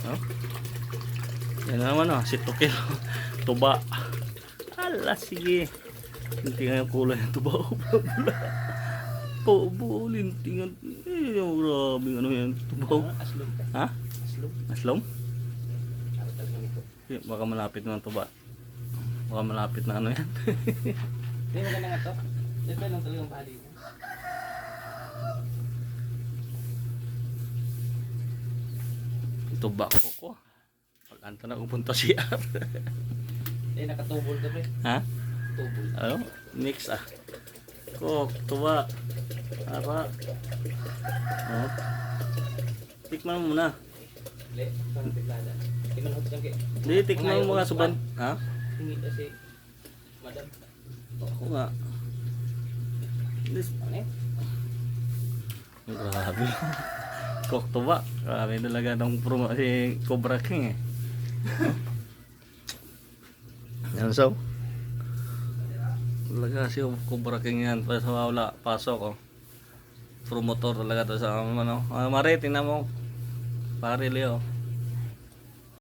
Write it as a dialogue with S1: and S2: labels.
S1: Oh. Yan naman oh, si Tukil. Tuba. Hala, sige. Lintingan yung kulay ng tuba. Pobo, lintingan. Eh, grabe ano yan. Tuba.
S2: Aslom.
S1: Ha?
S2: Aslom.
S1: Aslom?
S2: Ano talaga nito?
S1: Baka malapit na ang tuba. Baka malapit na ano yan.
S2: Hindi maganda nga to. Ito lang talagang bali mo.
S1: Tuba ko. Pag-anta na pupunta siya.
S2: Eh, nakatubol ka pa eh.
S1: Ha?
S2: Tubol.
S1: Ano? Next ah. Kok, tuba. Ara. Oh. Tikman mo muna.
S2: Le, parang tiglada. Tingnan ko ito kay.
S1: Hindi, tikman mo mga suban. Ha?
S2: Tingin kasi. Madam.
S1: Oo nga. This,
S2: Ano eh?
S1: grabe. Kok, tuba. Grabe talaga ng promo si Cobra King eh. Yan so. Talaga si Cobra King yan. Pas wala pasok oh. Promotor talaga to sa ano. Mare, tingnan mo. Pare Leo.